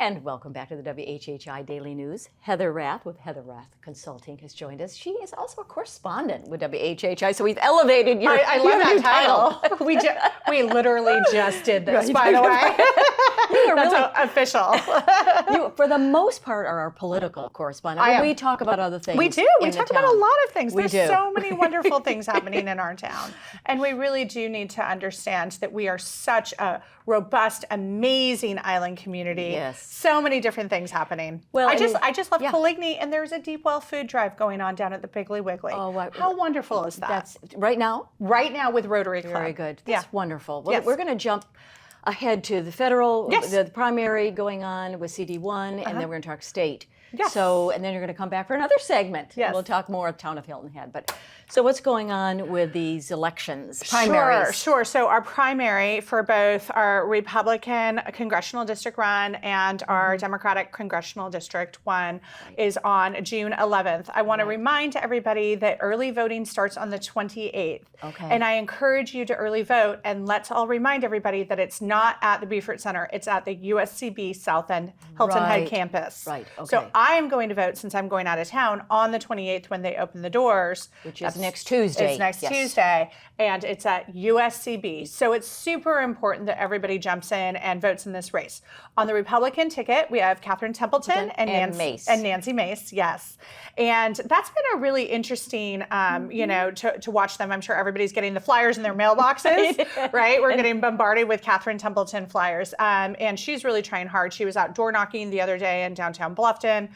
And welcome back to the WHHI Daily News. Heather Rath with Heather Rath Consulting has joined us. She is also a correspondent with WHHI, so we've elevated your I love that title. We literally just did this, by the way. That's really official. You, for the most part, are our political correspondent. We talk about other things. We do. We talk about a lot of things. There's so many wonderful things happening in our town. And we really do need to understand that we are such a robust, amazing island community. Yes. So many different things happening. Well, I just left Coligny, and there's a Deep Well food drive going on down at the Piggly Wiggly. Oh, how wonderful is that? That's right now? Right now with Rotary Club. Very good. That's wonderful. Well, we're going to jump ahead to the federal, the primary going on with CD1, and then we're going to talk state. Yes. So, and then you're going to come back for another segment. Yes. We'll talk more of Town of Hilton Head. But so what's going on with these elections, primaries? Sure. So our primary for both our Republican Congressional District 1 and our Democratic Congressional District 1 is on June 11th. I want to remind everybody that early voting starts on the 28th. Okay. And I encourage you to early vote. And let's all remind everybody that it's not at the Beaufort Center. It's at the USCB South End Hilton Head campus. Right. Okay. So I am going to vote, since I'm going out of town, on the 28th when they open the doors. Which is next Tuesday. It's next Tuesday, and it's at USCB. So it's super important that everybody jumps in and votes in this race. On the Republican ticket, we have Catherine Templeton and Nancy Mace, yes. And that's been a really interesting, to watch them. I'm sure everybody's getting the flyers in their mailboxes, right? We're getting bombarded with Catherine Templeton flyers. And she's really trying hard. She was out door knocking the other day in downtown Bluffton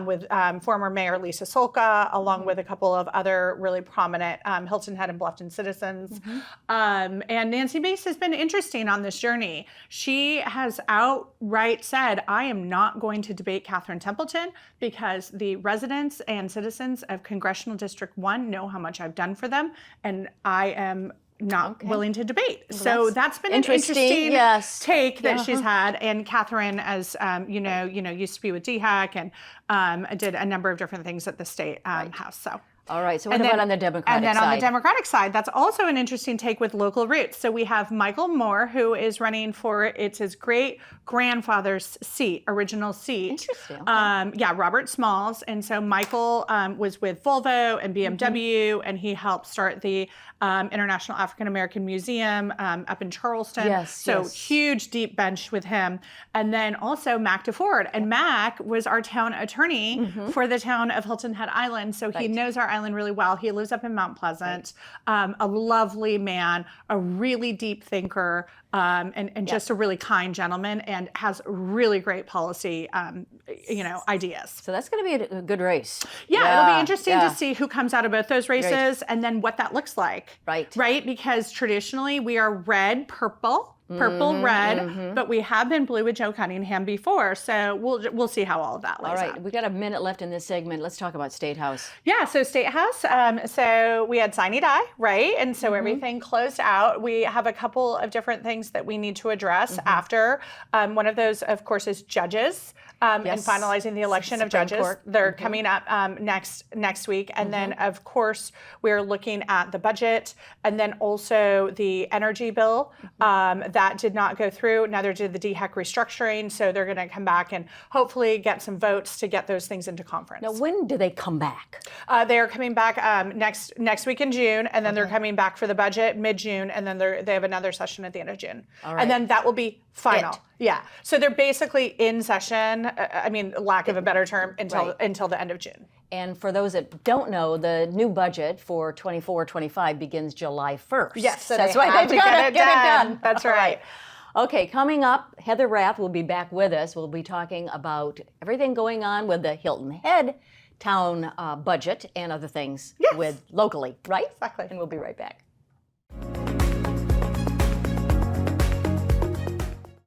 with former Mayor Lisa Solka, along with a couple of other really prominent Hilton Head and Bluffton citizens. And Nancy Mace has been interesting on this journey. She has outright said, I am not going to debate Catherine Templeton because the residents and citizens of Congressional District 1 know how much I've done for them, and I am not willing to debate. Well, so that's been an interesting take that she's had. And Catherine, as used to be with DHEC and did a number of different things at the state house. So. All right, so what about on the Democratic side? And then on the Democratic side, that's also an interesting take with local roots. So we have Michael Moore, who is running for, it's his great-grandfather's seat, original seat. Interesting. Okay. Robert Smalls. And so Michael was with Volvo and BMW, and he helped start the International African American Museum up in Charleston. So huge, deep bench with him. And then also Mac DeFord. And Mac was our town attorney for the town of Hilton Head Island. So he knows our island really well. He lives up in Mount Pleasant. A lovely man, a really deep thinker, and just a really kind gentleman, and has really great policy, ideas. So that's going to be a good race. Yeah, it'll be interesting to see who comes out of both those races and then what that looks like. Right? Because traditionally we are red, purple, red, but we have been blue with Joe Cunningham before, so we'll see how all of that lays out. All right, we got a minute left in this segment. Let's talk about State House. Yeah, so State House, so we had sine die, right? And so everything closed out. We have a couple of different things that we need to address after. One of those, of course, is judges. And finalizing the election of judges. They're coming up next week. And then, of course, we're looking at the budget, and then also the energy bill. That did not go through. Neither did the DHEC restructuring. So they're going to come back and hopefully get some votes to get those things into conference. Now, when do they come back? They are coming back next week in June, and then they're coming back for the budget mid-June, and then they have another session at the end of June. All right. And then that will be final. Yeah. So they're basically in session, lack of a better term, until the end of June. And for those that don't know, the new budget for 24-25 begins July 1st. Yes, so that's why they've got to get it done. That's right. Okay, coming up, Heather Rath will be back with us. We'll be talking about everything going on with the Hilton Head town budget and other things with locally, right? Exactly. And we'll be right back.